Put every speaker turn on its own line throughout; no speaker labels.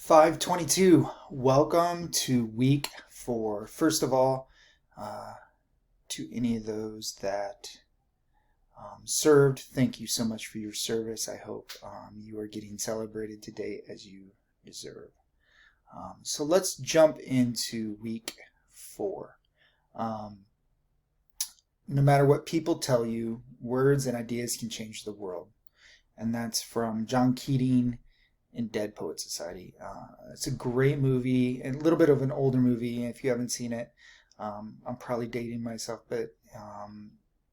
522. Welcome to week 4. First of all, to any of those that served, thank you so much for your service. I hope you are getting celebrated today as you deserve. So let's jump into week 4. No matter what people tell you, words and ideas can change the world. And that's from John Keating in Dead Poet Society. It's a great movie, and a little bit of an older movie if you haven't seen it. I'm probably dating myself, but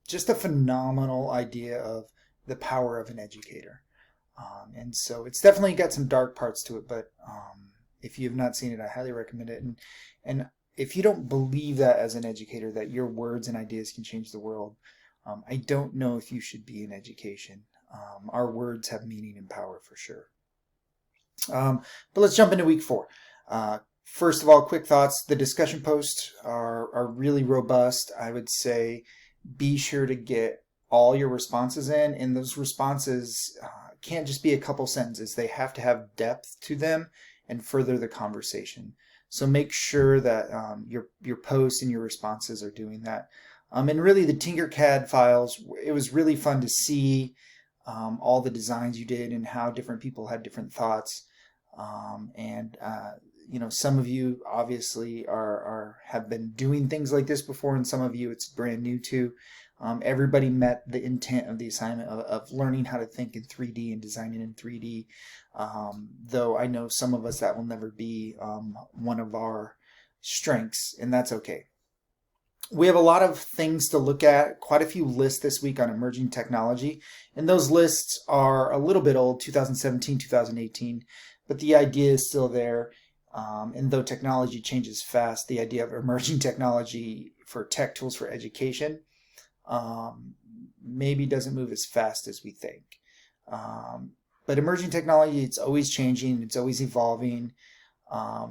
just a phenomenal idea of the power of an educator. And so it's definitely got some dark parts to it, but if you have not seen it, I highly recommend it. And if you don't believe that as an educator, that your words and ideas can change the world, I don't know if you should be in education. Our words have meaning and power for sure. But let's jump into week 4. First of all, quick thoughts. The discussion posts are really robust. I would say be sure to get all your responses in, and those responses can't just be a couple sentences. They have to have depth to them and further the conversation. So make sure that your posts and your responses are doing that. And really the Tinkercad files, it was really fun to see all the designs you did and how different people had different thoughts. Some of you obviously have been doing things like this before, and some of you it's brand new to. Everybody met the intent of the assignment of learning how to think in 3D and designing in 3D. Though I know some of us that will never be one of our strengths, and that's okay. We have a lot of things to look at, quite a few lists this week on emerging technology, and those lists are a little bit old, 2017, 2018, but the idea is still there. And though technology changes fast, the idea of emerging technology for tech tools for education maybe doesn't move as fast as we think. But emerging technology, it's always changing, it's always evolving.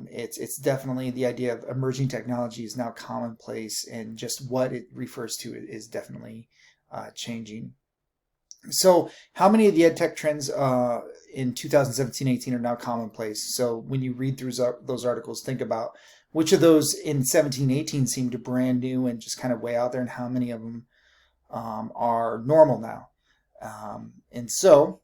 It's definitely the idea of emerging technology is now commonplace, and just what it refers to is definitely changing. So how many of the EdTech trends in 2017-18 are now commonplace? So when you read through those articles, think about which of those in 17-18 seemed brand new and just kind of way out there, and how many of them are normal now. And so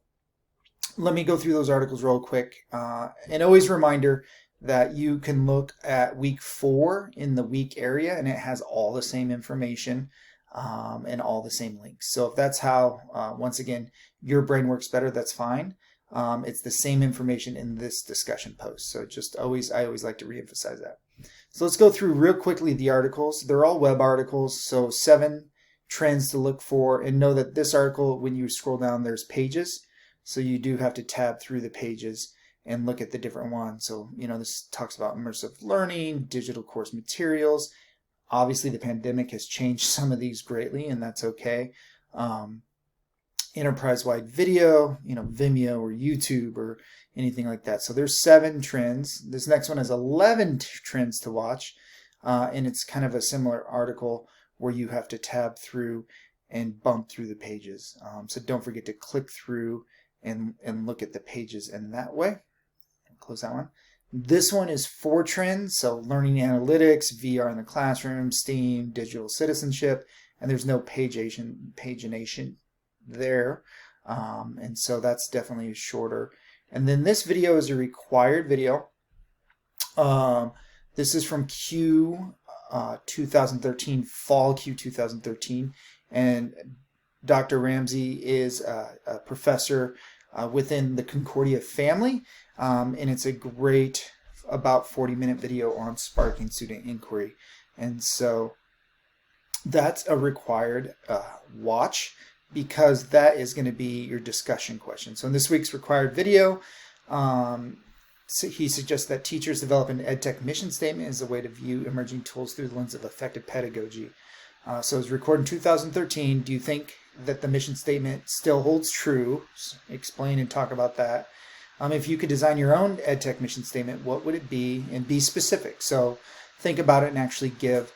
let me go through those articles real quick. And always a reminder that you can look at week 4 in the week area, and it has all the same information and all the same links. So if that's how, once again, your brain works better, that's fine. It's the same information in this discussion post. So I always like to reemphasize that. So let's go through real quickly the articles. They're all web articles, so 7 trends to look for. And know that this article, when you scroll down, there's pages. So you do have to tab through the pages and look at the different ones. So, this talks about immersive learning, digital course materials. Obviously, the pandemic has changed some of these greatly, and that's okay. Enterprise-wide video, Vimeo or YouTube or anything like that. So there's 7 trends. This next one has 11 trends to watch, and it's kind of a similar article where you have to tab through and bump through the pages. So don't forget to click through and look at the pages in that way. Close that one. This one is 4 trends, so learning analytics, VR in the classroom, STEAM, digital citizenship, and there's no pagination there. And so that's definitely shorter. And then this video is a required video. This is from Q 2013, fall Q 2013, and Dr. Ramsey is a professor within the Concordia family, and it's a great about 40-minute video on sparking student inquiry. And so that's a required watch, because that is going to be your discussion question. So in this week's required video, he suggests that teachers develop an EdTech mission statement as a way to view emerging tools through the lens of effective pedagogy. So it was recorded in 2013. Do you think that the mission statement still holds true? Explain and talk about that. If you could design your own EdTech mission statement, what would it be? And be specific. So think about it and actually give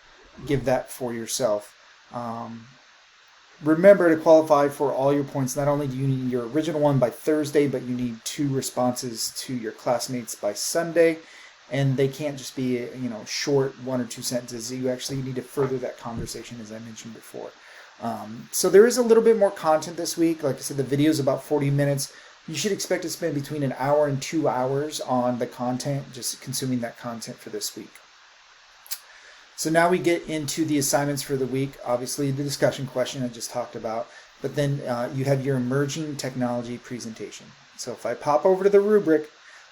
that for yourself. remember to qualify for all your points. Not only do you need your original one by Thursday, but you need 2 responses to your classmates by Sunday. And they can't just be, short 1 or 2 sentences. You actually need to further that conversation, as I mentioned before. So there is a little bit more content this week. Like I said, the video is about 40 minutes. You should expect to spend between an hour and 2 hours on the content, just consuming that content for this week. So now we get into the assignments for the week. Obviously, the discussion question I just talked about, but then you have your emerging technology presentation. So if I pop over to the rubric,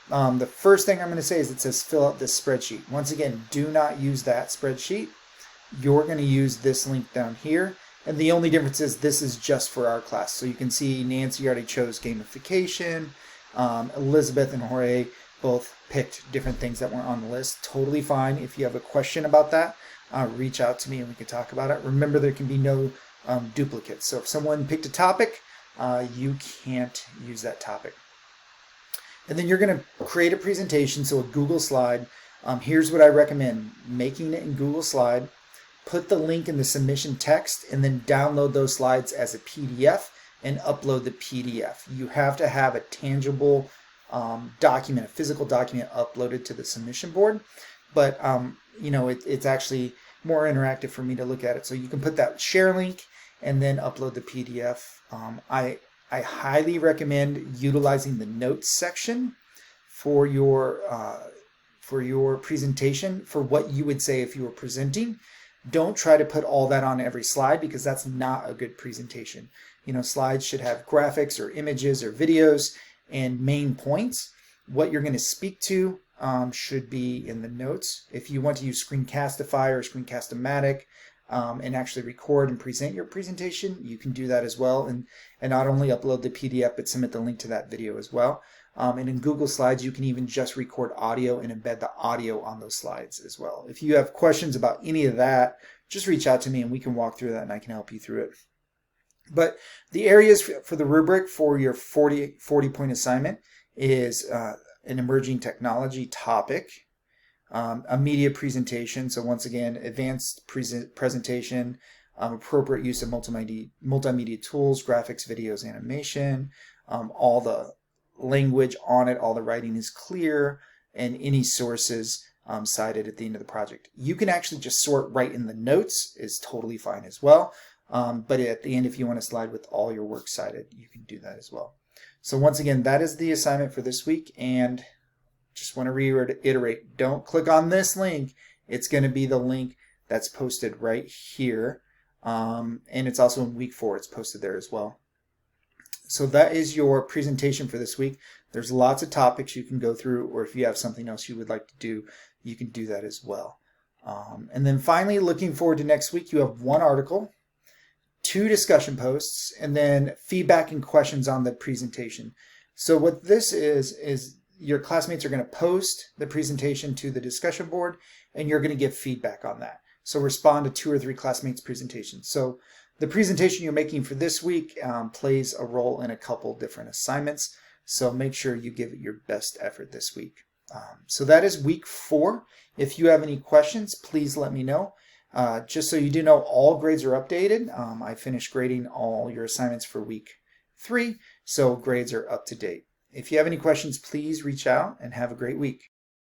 the first thing I'm going to say is it says fill out this spreadsheet. Once again, do not use that spreadsheet. You're going to use this link down here. And the only difference is this is just for our class. So you can see Nancy already chose gamification. Elizabeth and Jorge both picked different things that weren't on the list. Totally fine. If you have a question about that, reach out to me and we can talk about it. Remember, there can be no duplicates. So if someone picked a topic, you can't use that topic. And then you're going to create a presentation, so a Google slide. Here's what I recommend. Making it in Google Slide, put the link in the submission text, and then download those slides as a PDF and upload the PDF. You have to have a tangible document, a physical document uploaded to the submission board. But, it's actually more interactive for me to look at it. So you can put that share link and then upload the PDF. I highly recommend utilizing the notes section for your presentation, for what you would say if you were presenting. Don't try to put all that on every slide, because that's not a good presentation. Slides should have graphics or images or videos and main points. What you're going to speak to should be in the notes. If you want to use Screencastify or Screencast-O-Matic, and actually record and present your presentation, you can do that as well, and not only upload the PDF but submit the link to that video as well. And in Google Slides, you can even just record audio and embed the audio on those slides as well. If you have questions about any of that, just reach out to me and we can walk through that and I can help you through it. But the areas for the rubric for your 40-point assignment is an emerging technology topic, a media presentation. So once again, advanced presentation, appropriate use of multimedia tools, graphics, videos, animation, all the language on it, all the writing is clear, and any sources cited at the end of the project. You can actually just sort right in the notes, is totally fine as well. But at the end, if you want to slide with all your work cited, you can do that as well. So once again, that is the assignment for this week, and just want to reiterate, don't click on this link. It's going to be the link that's posted right here. And it's also in week 4. It's posted there as well. So that is your presentation for this week. There's lots of topics you can go through, or if you have something else you would like to do, you can do that as well. And then finally, looking forward to next week, you have 1 article, 2 discussion posts, and then feedback and questions on the presentation. So what this is your classmates are going to post the presentation to the discussion board, and you're going to give feedback on that. So respond to 2 or 3 classmates' presentations. So the presentation you're making for this week plays a role in a couple different assignments. So make sure you give it your best effort this week. So that is week 4. If you have any questions, please let me know. Just so you do know, all grades are updated. I finished grading all your assignments for week 3, so grades are up to date. If you have any questions, please reach out and have a great week.